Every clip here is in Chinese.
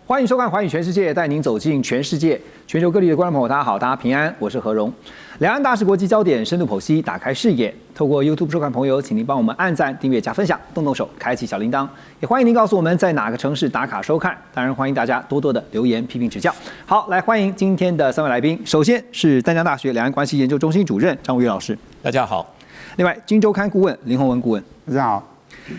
欢迎收看《寰宇全世界》，带您走进全世界。全球各地的观众朋友，大家好，大家平安，我是何荣。两岸大事国际焦点深度剖析，打开视野。透过 YouTube 收看朋友，请您帮我们按赞、订阅、加分享，动动手，开启小铃铛。也欢迎您告诉我们在哪个城市打卡收看。当然，欢迎大家多多的留言、批评指教。好，来欢迎今天的3位来宾。首先是淡江大学两岸关系研究中心主任张武岳老师，大家好。另外，金周刊顾问林宏文顾问，大家好。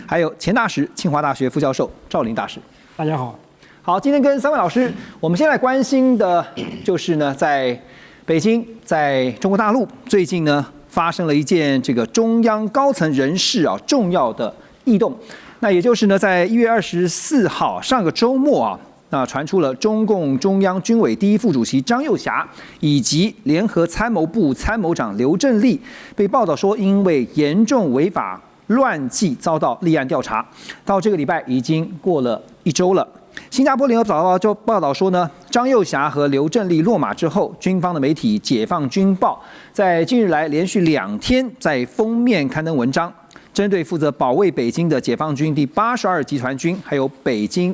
还有前大使清华大学副教授赵林大使，大家好。好，今天跟3位老师，我们先来关心的就是呢，在北京，在中国大陆最近呢发生了一件这个中央高层人士重要的异动，那也就是呢在1月24号上个周末那传出了中共中央军委第一副主席张又侠以及联合参谋部参谋长刘振立被报道说因为严重违法乱纪遭到立案调查，到这个礼拜已经过了1周了。新加坡联合早报就报道说呢，张又侠和刘振立落马之后，军方的媒体《解放军报》在近日来连续2天在封面刊登文章，针对负责保卫北京的解放军第82集团军，还有北京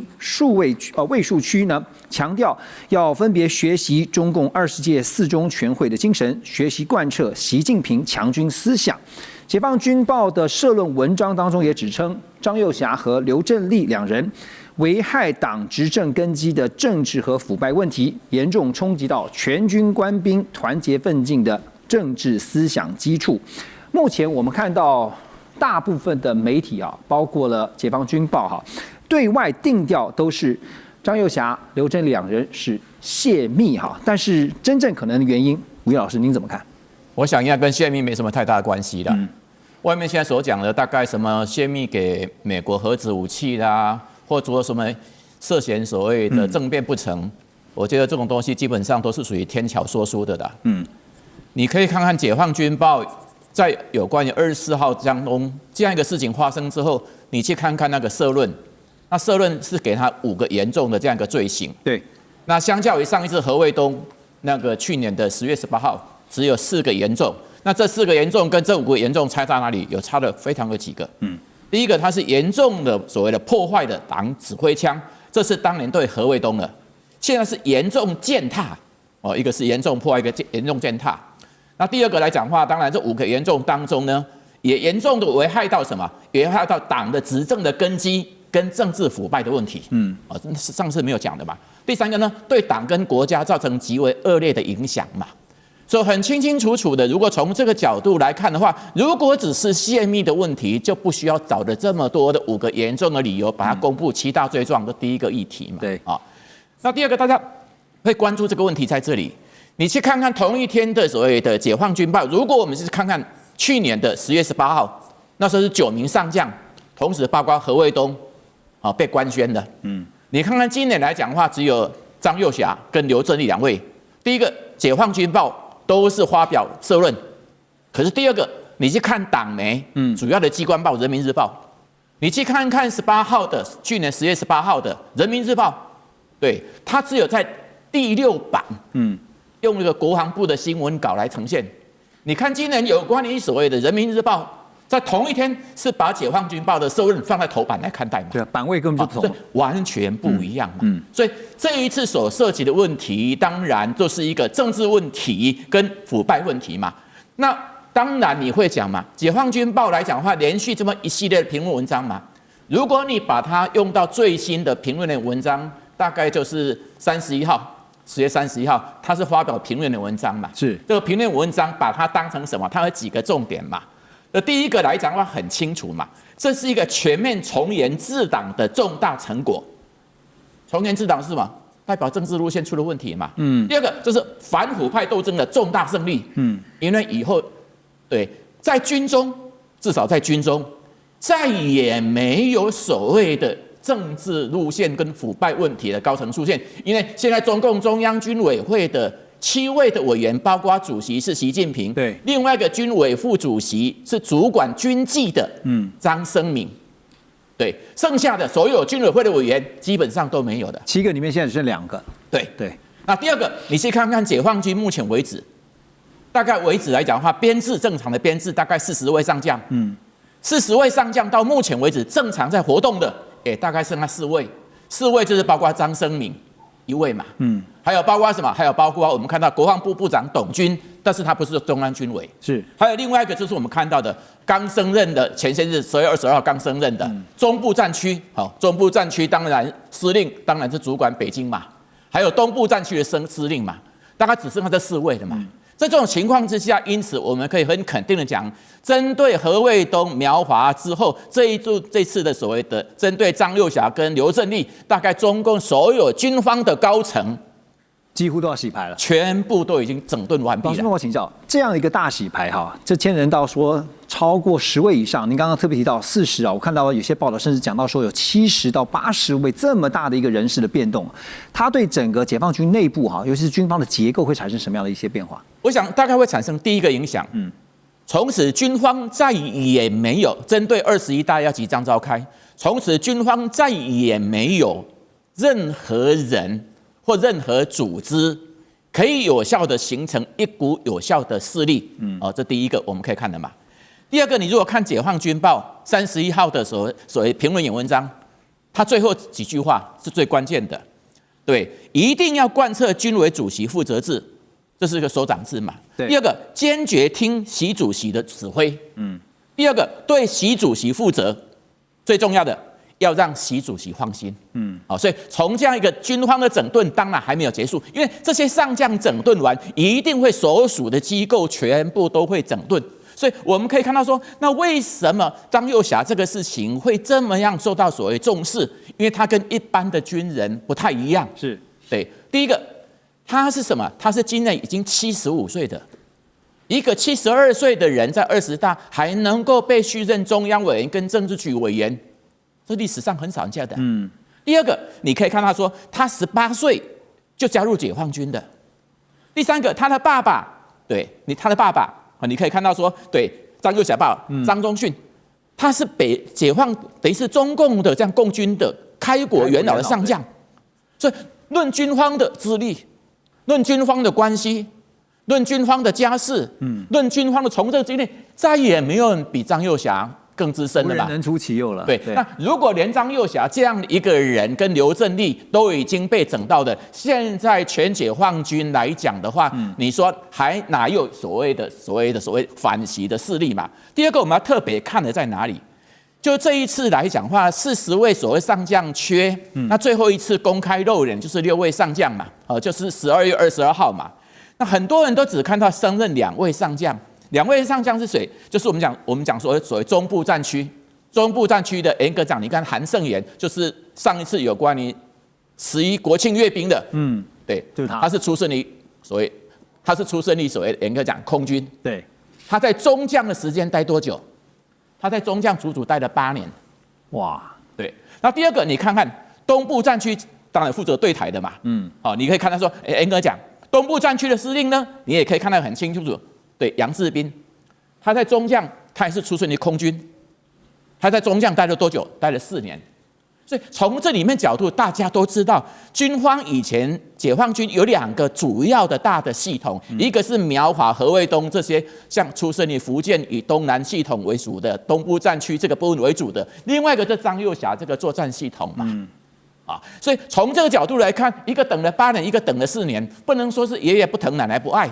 卫戍区呢，强调要分别学习中共20届4中全会的精神，学习贯彻习近平强军思想。解放军报的社论文章当中也指称，张又侠和刘振立2人危害党执政根基的政治和腐败问题，严重冲击到全军官兵团结奋进的政治思想基础。目前我们看到大部分的媒体包括了解放军报对外定调都是张又侠、刘振立2人是泄密但是真正可能的原因，吴岳老师您怎么看？我想应该跟泄密没什么太大的关系的。外面现在所讲的大概什么泄密给美国核子武器啦，或者什么涉嫌所谓的政变不成，我觉得这种东西基本上都是属于天桥说书的啦。你可以看看解放军报在有关于24号江东这样一个事情发生之后，你去看看那个社论，那社论是给他5个严重的这样一个罪行。对，那相较于上一次何卫东那个去年的10月18号，只有4个严重。那这4个严重跟这5个严重差在哪里？有差的非常有几个。第一个，它是严重的所谓的破坏的党指挥枪，这是当年对何卫东的。现在是严重践踏一个是严重破坏，一个严重践踏。那第二个来讲的话，当然这5个严重当中呢，也严重的危害到什么？危害到党的执政的根基跟政治腐败的问题。上次没有讲的嘛。第三个呢，对党跟国家造成极为恶劣的影响嘛。所以很清清楚楚的，如果从这个角度来看的话，如果只是泄密的问题，就不需要找的这么多的5个严重的理由，把它公布7大罪状的第一个议题嘛。对那第二个，大家会关注这个问题在这里。你去看看同一天的所谓的解放军报，如果我们是看看去年的10月18号，那时候是9名上将，同时包括何卫东被官宣的。你看看今年来讲的话，只有张又侠跟刘振立2位。第一个解放军报都是发表社论，可是第二个，你去看党媒，主要的机关报《人民日报》，你去看看18号的去年10月18号的《人民日报》，对，它只有在第6版，用那个国防部的新闻稿来呈现。你看今年有关于所谓的《人民日报》，在同一天是把解放军报的社论放在头版来看待嘛？对，版位根本就不同，完全不一样嘛。所以这一次所涉及的问题，当然就是一个政治问题跟腐败问题嘛。那当然你会讲嘛，解放军报来讲的话，连续这么一系列的评论文章嘛，如果你把它用到最新的评论的文章，大概就是10月31号，它是发表评论的文章嘛。是这个评论文章把它当成什么？它有几个重点嘛。第一个来讲的话很清楚嘛，这是一个全面从严治党的重大成果。从严治党是什么？代表政治路线出了问题嘛。第二个就是反腐败斗争的重大胜利。因为以后在军中，至少在军中，再也没有所谓的政治路线跟腐败问题的高层出现，因为现在中共中央军委会的7位的委员，包括主席是习近平，对，另外一个军委副主席是主管军纪的张升明，对，剩下的所有军委会的委员基本上都没有的，7个里面现在只剩2个，对。那第二个，你去看看解放军目前为止，大概为止来讲的话，编制正常的编制大概40位上将，40位上将到目前为止正常在活动的，大概剩下4位，4位就是包括张升明，一位嘛，还有包括什么？还有包括我们看到国防部部长董军，但是他不是中央军委，是。还有另外一个就是我们看到的刚升任的前些日10月22号刚升任的中部战区，中部战区当然司令当然是主管北京嘛，还有东部战区的司令嘛，大概只剩下这4位了嘛。在这种情况之下，因此我们可以很肯定的讲，针对何卫东、苗华之后，这次的所谓的针对张幼霞跟刘振立，大概中共所有军方的高层几乎都要洗牌了，全部都已经整顿完毕了。老师，那我请教，这样一个大洗牌哈，这牵连到说超过10位以上，您刚刚特别提到40啊，我看到有些报道甚至讲到说有70到80位这么大的一个人事的变动，它对整个解放军内部哈，尤其是军方的结构会产生什么样的一些变化？我想大概会产生第一个影响，从此军方再也没有针对21大要即将召开，从此军方再也没有任何人或任何组织可以有效的形成一股有效的势力，这第一个我们可以看的嘛。第二个，你如果看解放军报31号的所谓评论员文章，它最后几句话是最关键的，对，一定要贯彻军委主席负责制。这是一个首长制嘛。第二个，坚决听习主席的指挥。第二个，对习主席负责。最重要的，要让习主席放心。所以从这样一个军方的整顿，当然还没有结束，因为这些上将整顿完，一定会所属的机构全部都会整顿。所以我们可以看到说，那为什么张幼霞这个事情会这么样受到所谓重视？因为他跟一般的军人不太一样。是对，第一个。他是什么？他是今年已经75岁的一个72岁的人，在20大还能够被续任中央委员跟政治局委员，这历史上很少见的。第二个，你可以看到说，他18岁就加入解放军的。第三个，他的爸爸，他的爸爸，你可以看到说，对张幼霞爸爸张宗逊，他是解放等于是中共的这样共军的开国元老的上将，所以论军方的资历。论军方的关系，论军方的家世，论军方的从政经历，再也没有人比张幼霞更资深了吧？无人能出其右了。对，那如果连张幼霞这样一个人跟刘振立都已经被整到的，现在全解放军来讲的话，你说还哪有所谓反习的势力嘛？第二个，我们要特别看的在哪里？就这一次来讲的话，40位所谓上将缺，那最后一次公开露脸就是6位上将嘛，就是12月22号嘛。那很多人都只看到升任2位上将，2位上将是谁？就是我们讲所谓中部战区的严格讲，你看韩胜元就是上一次有关于11国庆阅兵的，对，就是他是出身于所谓严格讲空军，对，他在中将的时间待多久？他在中将足足待了8年，哇，对。那第二个，你看看东部战区，当然负责对台的嘛，你可以看到说，严格讲，东部战区的司令呢，你也可以看得很清楚，对，杨志斌，他在中将，他也是出身于空军，他在中将待了多久？待了4年。所以从这里面角度，大家都知道，军方以前解放军有2个主要的大的系统，一个是苗华、何卫东这些像出身于福建以东南系统为主的东部战区这个部分为主的，另外一个是张幼霞这个作战系统嘛。所以从这个角度来看，一个等了8年，一个等了4年，不能说是爷爷不疼奶奶不爱。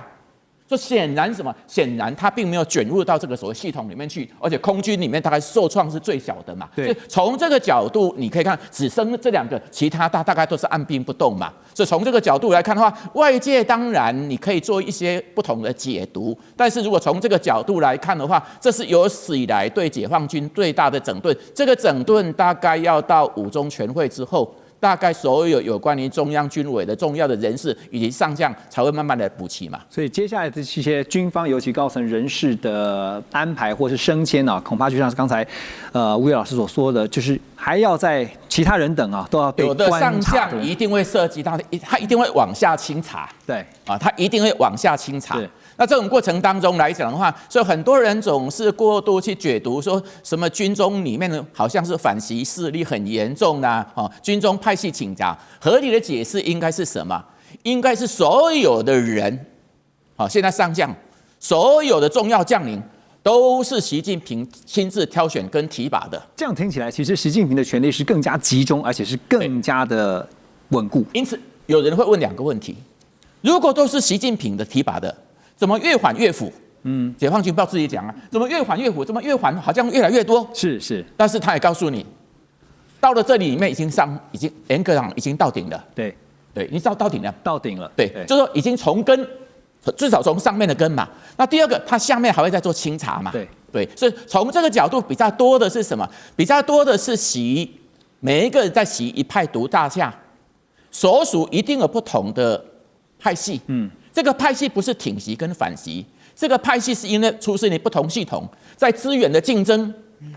就显然什么？显然他并没有卷入到这个所谓系统里面去，而且空军里面大概受创是最小的嘛。所以从这个角度，你可以看只升这2个，其他大概都是按兵不动嘛。所以从这个角度来看的话，外界当然你可以做一些不同的解读，但是如果从这个角度来看的话，这是有史以来对解放军最大的整顿。这个整顿大概要到5中全会之后。大概所有关于中央军委的重要的人士以及上将才会慢慢的补齐嘛。所以接下来这些军方尤其高层人士的安排或是升迁啊，恐怕就像是刚才吴越老师所说的，就是还要在其他人等啊都要被有的上将一定会涉及到他一定会往下清查，对啊，他一定会往下清查。对。那这种过程当中来讲的话，所以很多人总是过度去解读，说什么军中里面呢好像是反习势力很严重啦，军中派系请假。合理的解释应该是什么？应该是所有的人，现在上将，所有的重要将领都是习近平亲自挑选跟提拔的。这样听起来，其实习近平的权力是更加集中，而且是更加的稳固。因此，有人会问2个问题：如果都是习近平的提拔的，怎么越反越腐？解放军报自己讲啊，怎么越反越腐？怎么越反好像越来越多？是，但是他也告诉你，到了这里面已经严格讲已经到顶了。对，已经到顶了。到顶了。对，就是说已经从根，至少从上面的根嘛。那第二个，它下面还会再做清查嘛？对，所以从这个角度比较多的是什么？比较多的是每一个人在习一派独大下，所属一定有不同的派系。这个派系不是挺习跟反习。这个派系是因为出生于不同系统，在资源的竞争，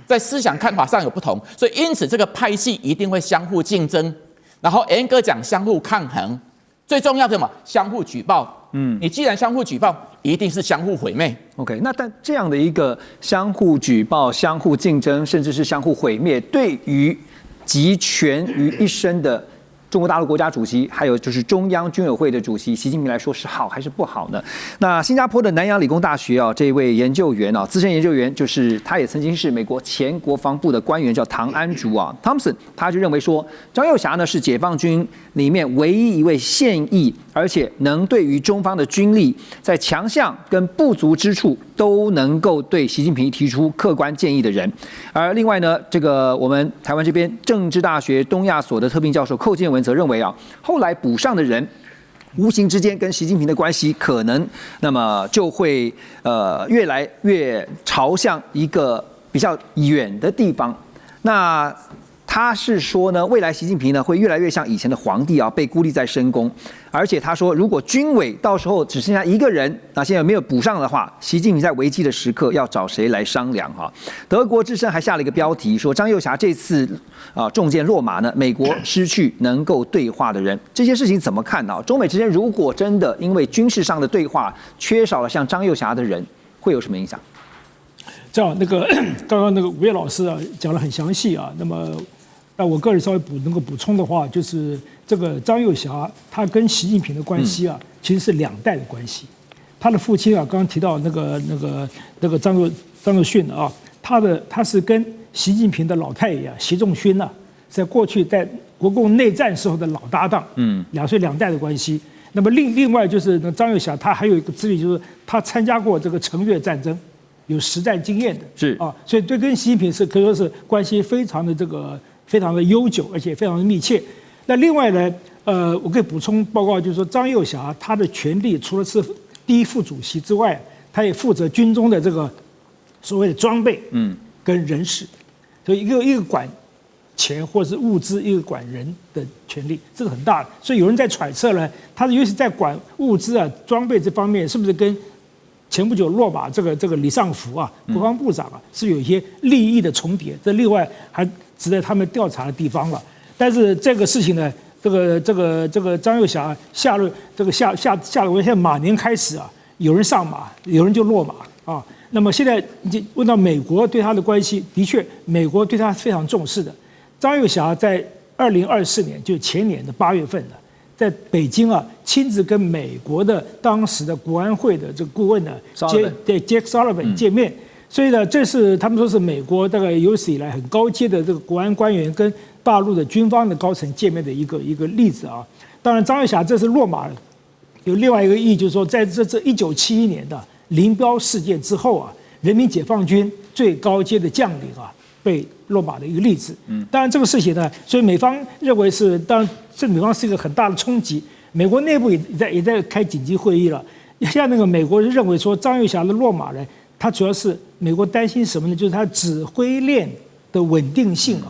在思想看法上有不同，所以因此这个派系一定会相互竞争，然后严格讲相互抗衡，最重要的什么？相互举报。你既然相互举报，一定是相互毁灭。OK， 那但这样的一个相互举报、相互竞争，甚至是相互毁灭，对于集权于一身的中国大陆国家主席，还有就是中央军委会的主席习近平来说，是好还是不好呢？那新加坡的南洋理工大学这位研究员资深研究员，就是他也曾经是美国前国防部的官员，叫唐安竹Thompson， 他就认为说，张又侠呢是解放军里面唯一一位现役，而且能对于中方的军力在强项跟不足之处都能够对习近平提出客观建议的人。而另外呢，这个我们台湾这边政治大学东亚所的特聘教授寇建文则认为后来补上的人，无形之间跟习近平的关系可能那么就会越来越朝向一个比较远的地方。那他是说呢，未来习近平呢会越来越像以前的皇帝被孤立在深宫，而且他说，如果军委到时候只剩下一个人，那现在没有补上的话，习近平在危机的时刻要找谁来商量德国之声还下了一个标题说，张又侠这次中箭落马呢，美国失去能够对话的人。这些事情怎么看呢？中美之间如果真的因为军事上的对话缺少了像张又侠的人，会有什么影响？这样，刚刚吴岳老师讲得很详细那么。那我个人稍微能够补充的话，就是这个张又侠他跟习近平的关系其实是2代的关系。他的父亲刚刚提到那个张又训他是跟习近平的老太爷习仲勋在过去在国共内战时候的老搭档，2代的关系。那么另外就是张又侠他还有一个资历，就是他参加过这个陈越战争，有实战经验的，所以对跟习近平是可以说是关系非常的悠久，而且非常的密切。那另外呢，我可以补充报告，就是说张又侠他的权力除了是第一副主席之外，他也负责军中的这个所谓的装备，跟人事，所以一个管钱或者是物资，一个管人的权力，这是很大的。所以有人在揣测呢，他尤其在管物资装备这方面，是不是跟前不久落马这个李尚福国防部长是有一些利益的重叠？这另外还值得他们调查的地方了。但是这个事情呢，这个张又侠下了文，现在马年开始有人上马，有人就落马那么现在问到美国对他的关系，的确美国对他非常重视的。张又侠在2024年，就是前年的8月份在北京亲自跟美国的当时的国安会的这个顾问Jake Sullivan 见面。所以呢，这是他们说是美国大概有史以来很高阶的这个国安官员跟大陆的军方的高层见面的一个例子当然，张又侠这次落马有另外一个意义，就是说在这1971年的林彪事件之后人民解放军最高阶的将领被落马的一个例子。当然这个事情呢，所以美方认为是，当然这美方是一个很大的冲击。美国内部也在开紧急会议了。现在那个美国认为说张又侠的落马呢，他主要是美国担心什么呢？就是他指挥链的稳定性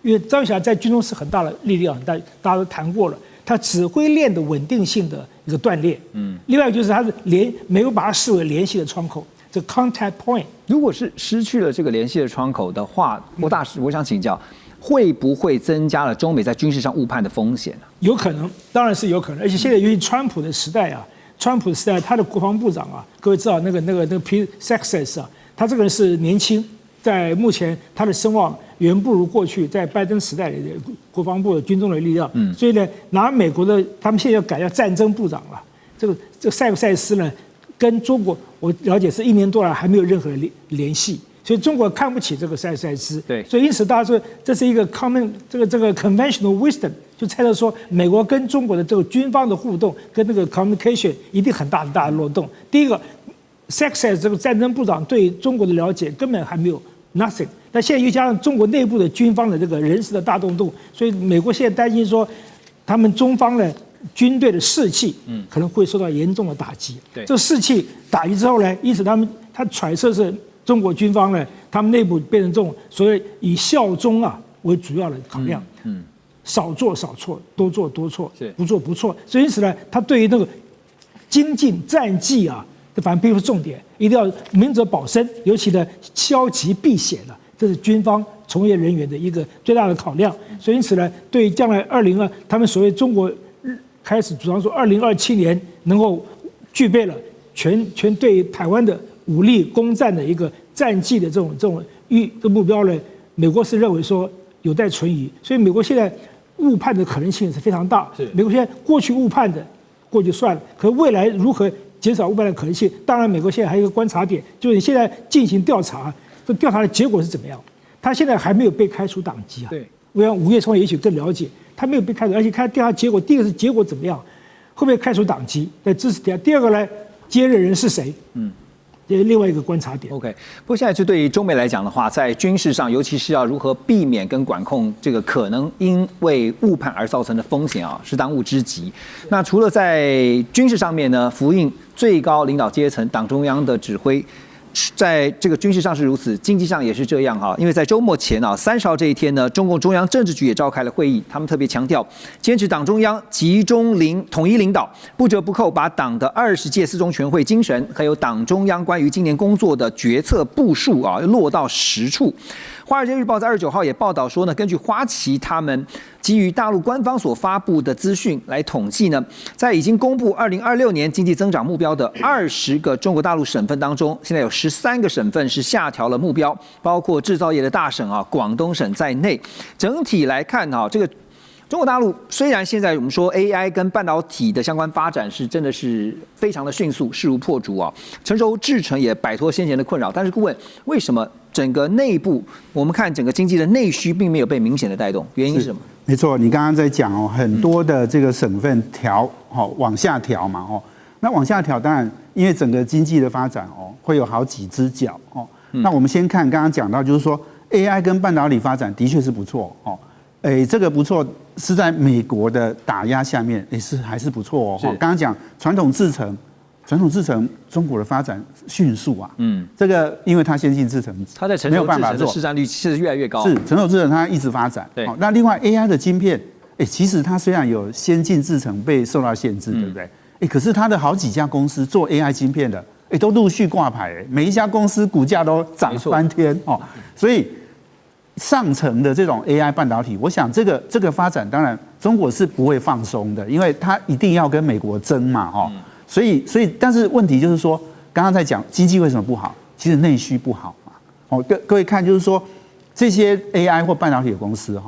因为张又侠在军中是很大的力量，大家都谈过了，他指挥链的稳定性的一个断裂。另外就是他是没有把它视为联系的窗口，这 contact point。如果是失去了这个联系的窗口的话，郭大使，我想请教，会不会增加了中美在军事上误判的风险有可能，当然是有可能，而且现在由于川普的时代他的国防部长各位知道那个 Pete Sessions 他这个人是年轻，在目前他的声望远不如过去在拜登时代的国防部的军中的力量。所以呢，拿美国的他们现在要改叫战争部长了。这个塞斯呢，跟中国我了解是1年多来还没有任何联系，所以中国看不起这个塞斯。对，所以因此大家说这是一个 common 这个 conventional wisdom，就猜测说美国跟中国的这个军方的互动跟那个 communication 一定很大的漏洞。第一个 ，Sexas 这个战争部长对中国的了解根本还没有 nothing， 但现在又加上中国内部的军方的这个人事的大动动，所以美国现在担心说他们中方的军队的士气可能会受到严重的打击。对，这个士气打击之后呢，因此他揣测是中国军方呢，他们内部变成这种所谓以效忠为主要的考量，少做少错，多做多错，不做不错。所以因此呢，他对于那个精进战绩反正并不是重点，一定要明哲保身，尤其呢消极避险这是军方从业人员的一个最大的考量。所以因此呢，对于将来他们所谓中国开始主张说2027年能够具备了全对台湾的武力攻占的一个战绩的这种目标呢，美国是认为说有待存疑，所以美国现在误判的可能性是非常大。美国现在过去误判的过去算了，可是未来如何减少误判的可能性？当然，美国现在还有一个观察点，就是你现在进行调查，这调查的结果是怎么样？他现在还没有被开除党籍对，我想5月中也许更了解，他没有被开除，而且看调查结果，第一个是结果怎么样，会不会开除党籍在支持底下？第二个呢，接任人是谁？这是另外一个观察点。OK， 不过现在就对于中美来讲的话，在军事上，尤其是要如何避免跟管控这个可能因为误判而造成的风险是当务之急。那除了在军事上面呢，符应最高领导阶层、党中央的指挥。在这个军事上是如此，经济上也是这样因为在周末前30号这一天呢，中共中央政治局也召开了会议，他们特别强调坚持党中央集中统一领导，不折不扣把党的20届四中全会精神，还有党中央关于今年工作的决策部署落到实处。华尔街日报在29号也报道说呢，根据花旗他们基于大陆官方所发布的资讯来统计呢，在已经公布2026年经济增长目标的20个中国大陆省份当中，现在有13个省份是下调了目标，包括制造业的大省广东省在内。整体来看这个中国大陆虽然现在我们说 AI 跟半导体的相关发展是真的是非常的迅速，势如破竹成熟制程也摆脱先前的困扰，但是顾问为什么整个内部我们看整个经济的内需并没有被明显的带动？原因是什么？没错，你刚刚在讲很多的这个省份往下调嘛那往下调，当然因为整个经济的发展会有好几只脚那我们先看刚刚讲到，就是说 AI 跟半导体发展的确是不错这个不错是在美国的打压下面还是不错刚刚讲传统制程中国的发展迅速这个因为它先进制程，它在成熟制程的市占率是越来越高，是成熟制程它一直发展。对，那另外 AI 的晶片，其实它虽然有先进制程被受到限制，对不对？可是它的好几家公司做 AI 晶片的，都陆续挂牌，每一家公司股价都涨翻天所以上层的这种 AI 半导体，我想这个发展，当然中国是不会放松的，因为它一定要跟美国争嘛所以，但是问题就是说，刚刚在讲经济为什么不好，其实内需不好嘛。各位看，就是说这些 AI 或半导体的公司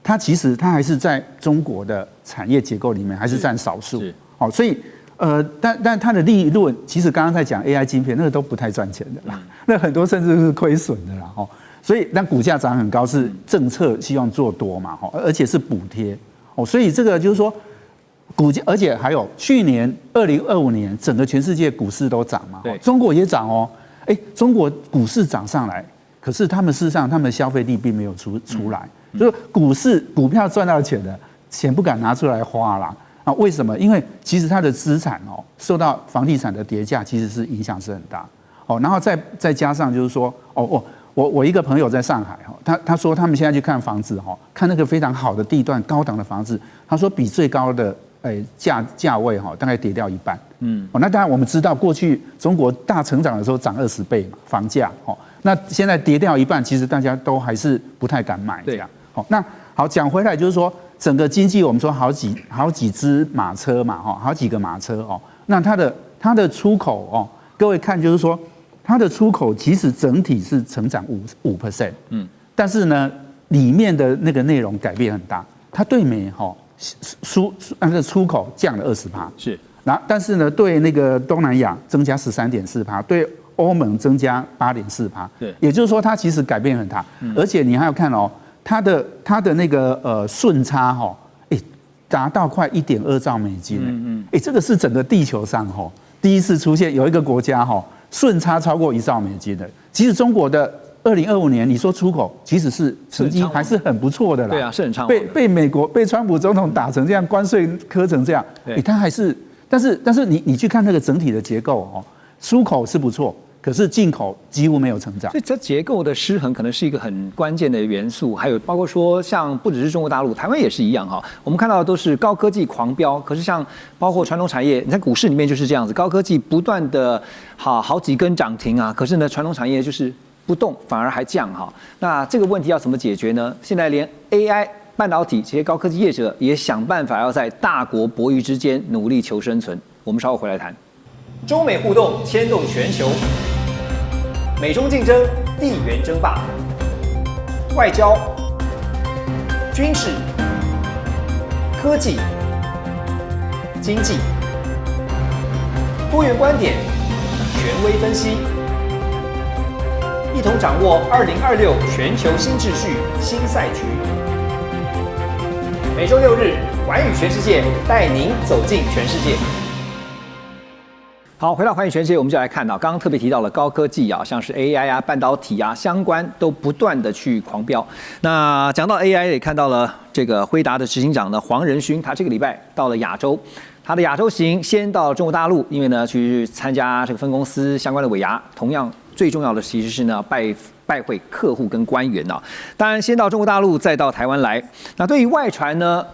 它其实它还是在中国的产业结构里面还是占少数。所以但它的利润，其实刚刚在讲 AI 晶片，那个都不太赚钱的啦，那很多甚至是亏损的啦所以那股价涨很高，是政策希望做多嘛而且是补贴所以这个就是说。股价，而且还有去年2025年，整个全世界股市都涨嘛，中国也涨中国股市涨上来，可是他们事实上他们的消费力并没有出来，就是股票赚到钱的钱不敢拿出来花啦为什么？因为其实他的资产受到房地产的跌价，其实是影响是很大然后再加上就是说我一个朋友在上海他说他们现在去看房子看那个非常好的地段高档的房子，他说比最高的价位大概跌掉一半。那当然我们知道过去中国大成长的时候涨20倍嘛，房价那现在跌掉一半，其实大家都还是不太敢买这样。那好，讲回来就是说整个经济我们说好几只马车嘛好几个马车那它的出口各位看就是说它的出口其实整体是成长5%，但是呢里面的那个内容改变很大，它对美那个出口降了20%，是，但是呢，对那个东南亚增加13.4%，对欧盟增加8.4%，对，也就是说它其实改变很大，而且你还要看它的那个顺差达到快1.2兆美金。这个是整个地球上第一次出现有一个国家顺差超过1兆美金的。其实中国的2025年你说出口其实是成绩还是很不错的啦。对啊，是很畅旺。被美国被川普总统打成这样，关税磕成这样，它还是，但是你去看那个整体的结构出口是不错。可是进口几乎没有成长，所以这结构的失衡可能是一个很关键的元素。还有包括说，像不只是中国大陆，台湾也是一样哈。我们看到的都是高科技狂飙，可是像包括传统产业，你在股市里面就是这样子，高科技不断的好几根涨停啊，可是呢，传统产业就是不动，反而还降哈。那这个问题要怎么解决呢？现在连 AI、半导体这些高科技业者也想办法要在大国博弈之间努力求生存。我们稍后回来谈。中美互动牵动全球，美中竞争地缘争霸，外交、军事、科技、经济，多元观点，权威分析，一同掌握2026全球新秩序、新赛局。每周6日，寰宇全世界带您走进全世界。好，回到寰宇全世界，我们就来看到，刚刚特别提到了高科技啊，像是 AI 啊、半导体啊，相关都不断的去狂飙。那讲到 AI， 也看到了这个辉达的执行长呢黄仁勋，他这个礼拜到了亚洲，他的亚洲行先到中国大陆，因为呢去参加这个分公司相关的尾牙，同样最重要的其实是呢拜会客户跟官员啊。当然先到中国大陆，再到台湾来。那对于外传呢？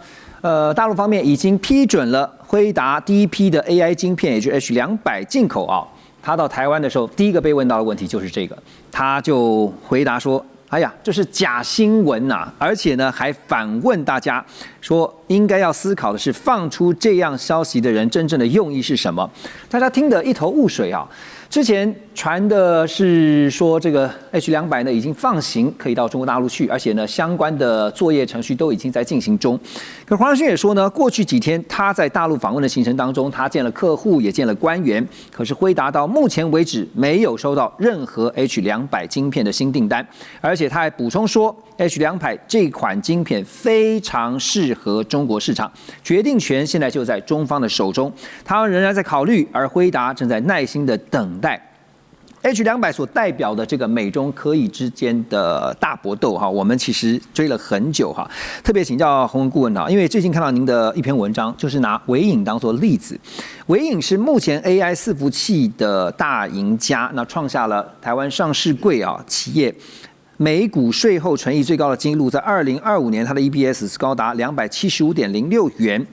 大陆方面已经批准了辉达第一批的 AI 晶片，也就是 H200进口啊。他到台湾的时候，第一个被问到的问题就是这个，他就回答说：“哎呀，这是假新闻呐！”而且呢，还反问大家说，应该要思考的是，放出这样消息的人真正的用意是什么？大家听得一头雾水啊。之前传的是说，这个 H200呢已经放行，可以到中国大陆去，而且呢相关的作业程序都已经在进行中。可黄仁勋也说呢，过去几天他在大陆访问的行程当中，他见了客户，也见了官员，可是辉达到目前为止没有收到任何 H200晶片的新订单，而且他还补充说 ，H200这款晶片非常适合中国市场，决定权现在就在中方的手中，台湾仍然在考虑，而辉达正在耐心的等待。H200所代表的这个美中科技之间的大搏斗哈，我们其实追了很久哈。特别请教洪文顾问哈，因为最近看到您的一篇文章，就是拿微影当作例子。微影是目前 AI 伺服器的大赢家，那创下了台湾上市柜企业每股税后纯益最高的纪录，在2025年它的 EPS 是高达275.06元。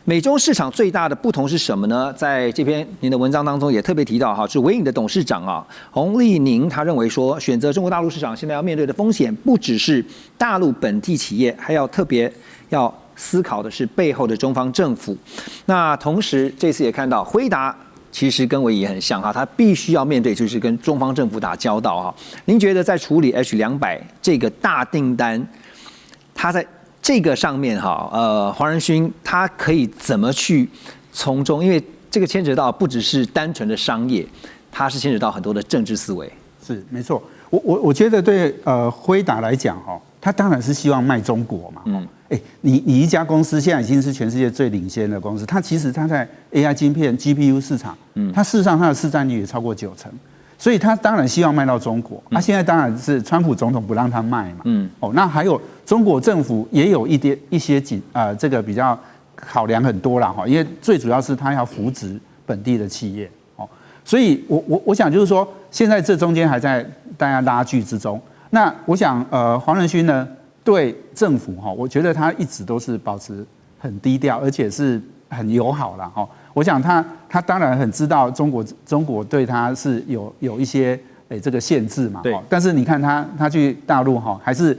美中市场最大的不同是什么呢？在这篇您的文章当中也特别提到是微影的董事长洪立宁，他认为说，选择中国大陆市场现在要面对的风险，不只是大陆本地企业，还要特别要思考的是背后的中方政府。那同时这次也看到辉达其实跟微影很像他必须要面对就是跟中方政府打交道您觉得在处理 H200这个大订单，他在这个上面黄仁勋他可以怎么去从中？因为这个牵扯到不只是单纯的商业，它是牵扯到很多的政治思维。是没错，我觉得对辉达来讲他当然是希望卖中国嘛。你一家公司现在已经是全世界最领先的公司，它其实它在 AI 晶片 GPU 市场，它事实上它的市占率也超过90%。所以他当然希望卖到中国，现在当然是川普总统不让他卖嘛。那还有中国政府也有一些这个比较考量很多啦因为最主要是他要扶植本地的企业所以我想就是说，现在这中间还在大家拉锯之中。那我想黄仁勋呢对政府我觉得他一直都是保持很低调，而且是很友好啦我想他当然很知道中国对他是有一些这个限制嘛，但是你看他去大陆还是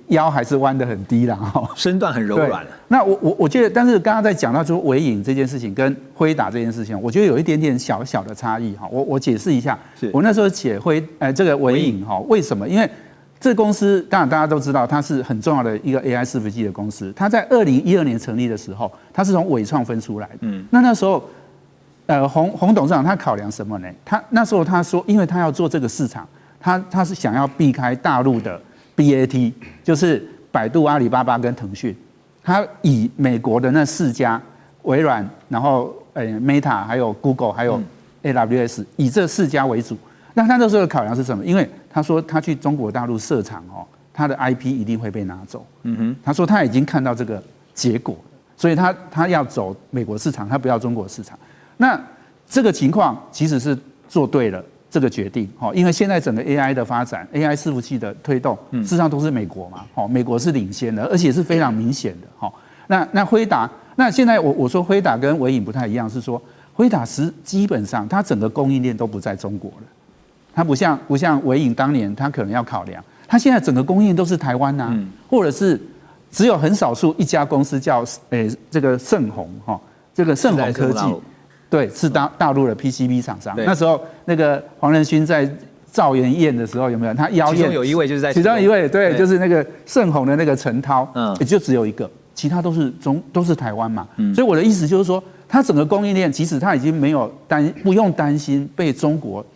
腰还是弯得很低啦身段很柔软。那我觉得，但是刚刚在讲到说微影这件事情跟辉达这件事情，我觉得有一点点小小的差异我解释一下。我那时候写这个微影为什么？因为这公司当然大家都知道，它是很重要的一个 AI 伺服器的公司。它在2012年成立的时候，它是从伟创分出来的。那时候，洪董事长他考量什么呢？那时候他说，因为他要做这个市场，他是想要避开大陆的 BAT， 就是百度、阿里巴巴跟腾讯。他以美国的那4家微软，然后Meta 还有 Google 还有 AWS 以这4家为主。那他那时候的考量是什么？因为他说他去中国大陆设厂他的 IP 一定会被拿走。他说他已经看到这个结果，所以他要走美国市场，他不要中国市场。那这个情况其实是做对了这个决定，因为现在整个 AI 的发展 ，AI 伺服器的推动，事实上都是美国嘛，美国是领先的，而且是非常明显的。那辉达，那现在我说辉达跟微影不太一样，是说辉达基本上它整个供应链都不在中国了。它不像微影当年，它可能要考量，它现在整个供应都是台湾呐，或者是只有很少数一家公司叫这个盛宏这个盛宏科技，对，是大陆的 PCB 厂商。那时候那个黄仁勋在赵元宴的时候有没有？他邀宴，其中有一位就是在其中一位，对，就是那个盛宏的那个陈涛，也就只有一个，其他都是台湾嘛。所以我的意思就是说，它整个供应链其实它已经不用担心被中国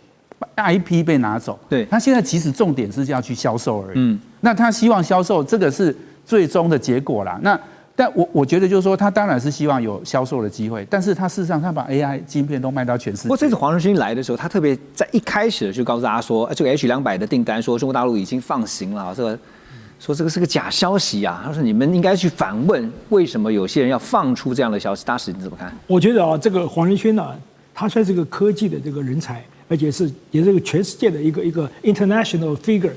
IP 被拿走，对，他现在其实重点是要去销售而已。那他希望销售，这个是最终的结果啦。但我觉得就是说，他当然是希望有销售的机会，但是他事实上他把 AI 晶片都卖到全世界。不过这次黄仁勋来的时候，他特别在一开始就告诉大家说，这个 H200的订单说中国大陆已经放行了，说这个是个假消息啊。他说你们应该去反问，为什么有些人要放出这样的消息？大使你怎么看？我觉得这个黄仁勋他算是个科技的这个人才。而且也是个全世界的一个 international figure，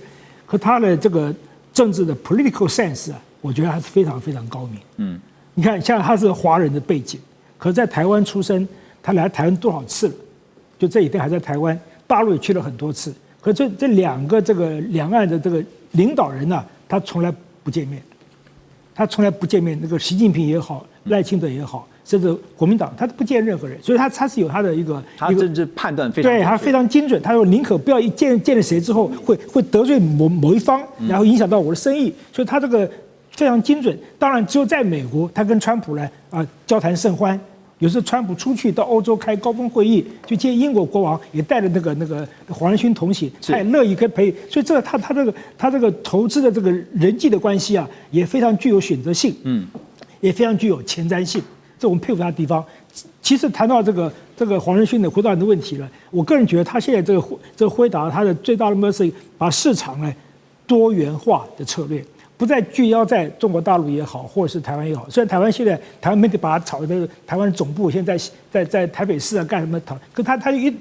和他的这个政治的 political sense 我觉得还是非常非常高明。你看，像他是华人的背景，可是在台湾出生，他来台湾多少次了？就这一代还在台湾，大陆也去了很多次。可这2个这个两岸的这个领导人他从来不见面，他从来不见面。那个习近平也好，赖清德也好。甚至国民党，他不见任何人，所以他是有他的一个政治判断非常对，他非常精准。他说宁可不要见了谁之后会得罪某一方，然后影响到我的生意，所以他这个非常精准。当然，只有在美国，他跟川普交谈甚欢。有时候川普出去到欧洲开高峰会议，去见英国国王，也带着那个黄仁勋同行，他也乐意跟陪。所以他这个投资的这个人际的关系也非常具有选择性，也非常具有前瞻性。这我们佩服他的地方。其实谈到这个黄仁勋的回答你的问题了，我个人觉得他现在这个回答他的最大的目标是把市场多元化的策略，不再聚焦在中国大陆也好，或者是台湾也好。虽然台湾现在台湾媒体把它炒的台湾总部现在在台北市干什么讨，可他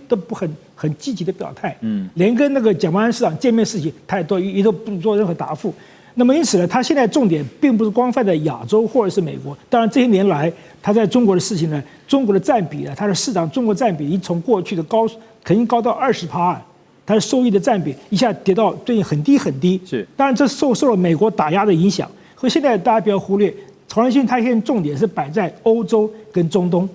都不很积极的表态，连跟那个蒋万安市长见面事情，他也都不做任何答复。那么因此呢，他现在重点并不是光放在亚洲或者是美国。当然这些年来，他在中国的事情呢，中国的占比他的市场中国占比已经从过去的肯定高到20%，它的收益的占比一下跌到最近很低很低。是，当然这受了美国打压的影响。和现在大家不要忽略，黄仁勋他现在重点是摆在欧洲跟中东。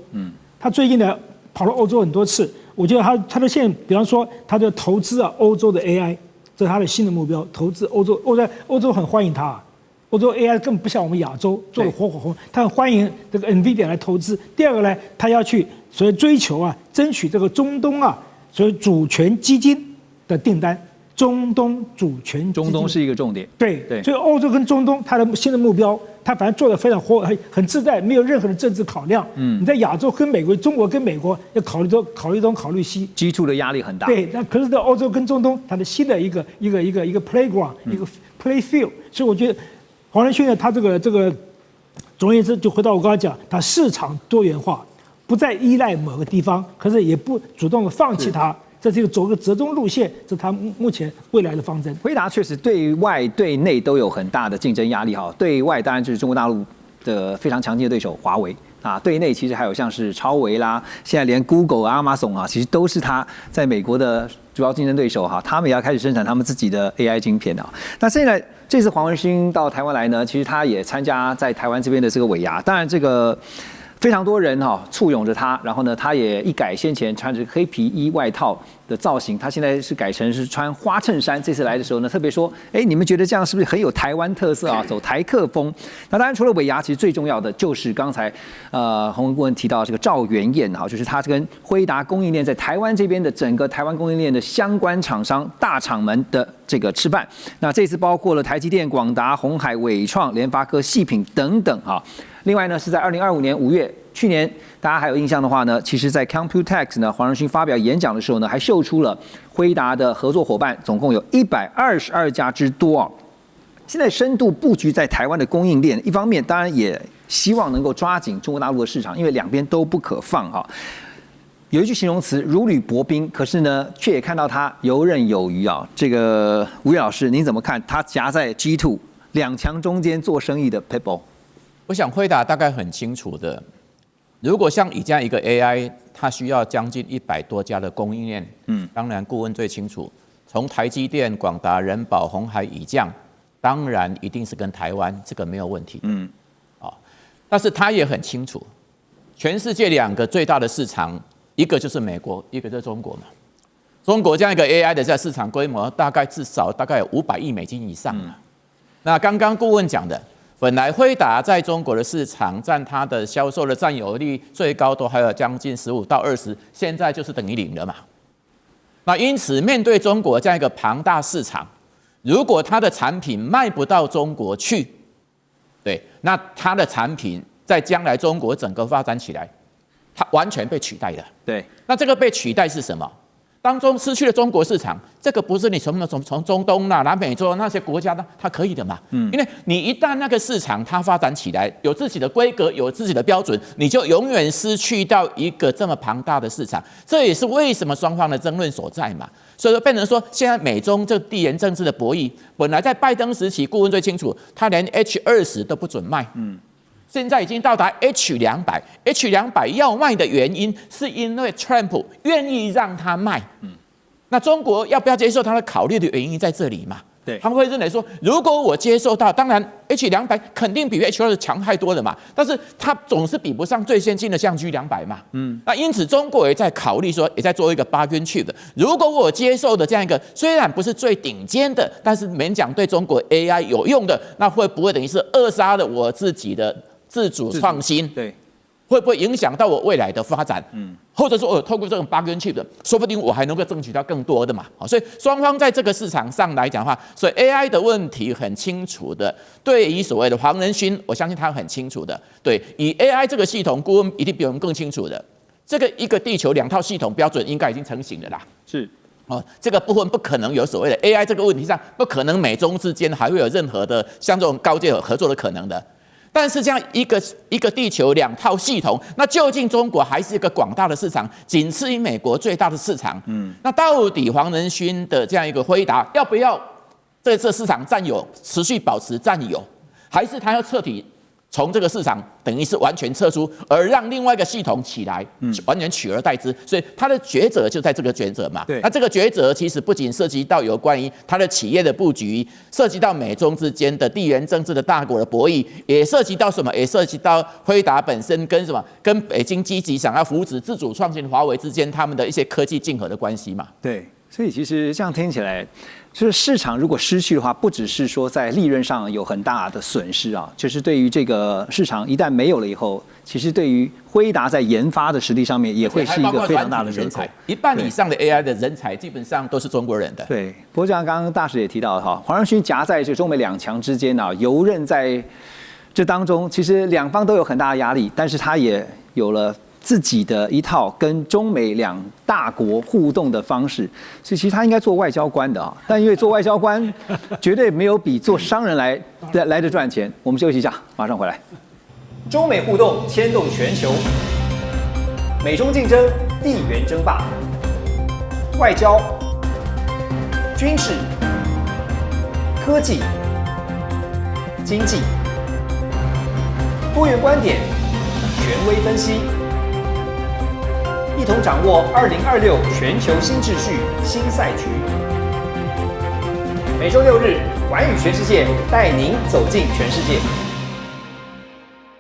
他最近呢跑了欧洲很多次，我觉得他的现在，比方说他的投资欧洲的 AI。这是他的新的目标，投资欧洲。欧洲很欢迎他，欧洲 AI 根本不像我们亚洲做的火红，他很欢迎这个 NVIDIA 来投资。第二个呢，他要去所谓追求争取这个中东所谓主权基金的订单。中东主权基金，中东是一个重点。对，所以欧洲跟中东，他的新的目标，他反正做得非常很自在，没有任何的政治考量。你在亚洲跟美国，中国跟美国要考虑东考虑西，G2的压力很大。对，那可是在欧洲跟中东，它的新的一个 playground，一个 play field。所以我觉得黄仁勋呢，他这个总而言之，就回到我刚刚讲，他市场多元化，不再依赖某个地方，可是也不主动的放弃它。这是一个走个折中路线，这是他目前未来的方针。辉达确实对外对内都有很大的竞争压力哈。对外当然就是中国大陆的非常强劲的对手华为啊，对内其实还有像是超微啦，现在连 Google、Amazon 其实都是他在美国的主要竞争对手哈。他们也要开始生产他们自己的 AI 晶片啊。那现在这次黄仁勋到台湾来呢，其实他也参加在台湾这边的这个尾牙，当然这个非常多人簇拥着他，然后呢，他也一改先前穿着黑皮衣外套的造型，他现在是改成是穿花衬衫。这次来的时候呢，特别说，你们觉得这样是不是很有台湾特色啊？走台客风。那当然，除了尾牙，其实最重要的就是刚才洪文顾问提到这个赵元燕就是他跟辉达供应链在台湾这边的整个台湾供应链的相关厂商大厂们的这个吃饭。那这次包括了台积电、广达、鸿海、伟创、联发科、细品等等另外呢，是在2025年5月，去年大家还有印象的话呢，其实在 Computex 呢，黄仁勋发表演讲的时候呢，还秀出了辉达的合作伙伴，总共有122家之多现在深度布局在台湾的供应链，一方面当然也希望能够抓紧中国大陆的市场，因为两边都不可放有一句形容词如履薄冰，可是呢，却也看到他游刃有余这个吴越老师，您怎么看他夹在 G2 两强中间做生意的 Pitbull？我想辉达大概很清楚的，如果像以这样一个 AI， 它需要将近100多家的供应链，当然顾问最清楚，从台积电、广达、仁宝、鸿海、以将，当然一定是跟台湾，这个没有问题，但是他也很清楚，全世界2个最大的市场，一个就是美国，一个就是中国嘛。中国这样一个 AI 的这市场规模，至少有500亿美金以上那刚刚顾问讲的。本来辉达在中国的市场占它的销售的占有率最高都还有将近15到20%，现在就是等于0了嘛。那因此面对中国这样一个庞大市场，如果它的产品卖不到中国去，对，那它的产品在将来中国整个发展起来，它完全被取代了。对，那这个被取代是什么？当中失去了中国市场，这个不是你从中东南美洲那些国家它可以的嘛？因为你一旦那个市场它发展起来，有自己的规格，有自己的标准，你就永远失去到一个这么庞大的市场。这也是为什么双方的争论所在嘛。所以说变成说，现在美中这地缘政治的博弈，本来在拜登时期，顾问最清楚，他连 H20都不准卖。现在已经到达 H200 要卖的原因，是因为 Trump 愿意让他卖。那中国要不要接受他的考虑的原因在这里嘛？对，他们会认为说，如果我接受到，当然 H200肯定比 H2 强太多了嘛，但是它总是比不上最先进的像 G200嘛。那因此中国也在考虑说，也在做一个 bargain chip 的。如果我接受的这样一个虽然不是最顶尖的，但是勉强对中国 AI 有用的，那会不会等于是扼杀了我自己的自主创新？对，会不会影响到我未来的发展？或者说我透过这种 bargain chip 的，说不定我还能够争取到更多的嘛。所以双方在这个市场上来讲的话，所以 AI 的问题很清楚的。对于所谓的黄仁勋，我相信他很清楚的。对，以 AI 这个系统，顾问一定比我们更清楚的。这个一个地球2套系统标准应该已经成型了啦。是。这个部分不可能有所谓的 AI 这个问题上，不可能美中之间还会有任何的像这种高阶合作的可能的。但是这样一个地球2套系统，那究竟中国还是一个广大的市场，仅次于美国最大的市场。那到底黄仁勋的这样一个辉达要不要在这市场占有，持续保持占有，还是他要彻底从这个市场等于是完全撤出，而让另外一个系统起来，完全取而代之。所以他的抉择就在这个抉择嘛。那这个抉择其实不仅涉及到有关于他的企业的布局，涉及到美中之间的地缘政治的大国的博弈，也涉及到什么？也涉及到辉达本身跟什么？跟北京积极想要扶持自主创新华为之间他们的一些科技竞合的关系嘛。对，所以其实这样听起来，就是市场如果失去的话，不只是说在利润上有很大的损失就是对于这个市场一旦没有了以后，其实对于辉达在研发的实力上面也会是一个非常大的人才。1半以上的 AI 的人才基本上都是中国人的。对，不过像刚刚大使也提到黄仁勋夹在这中美2强之间游刃在这当中，其实两方都有很大的压力，但是他也有了自己的一套跟中美2大国互动的方式，所以其实他应该做外交官的但因为做外交官绝对没有比做商人来的赚钱。我们休息一下，马上回来。中美互动牵动全球，美中竞争地缘争霸，外交、军事、科技、经济，多元观点，权威分析。一同掌握2026全球新秩序、新赛局。每周6日，寰宇全世界带您走进全世界。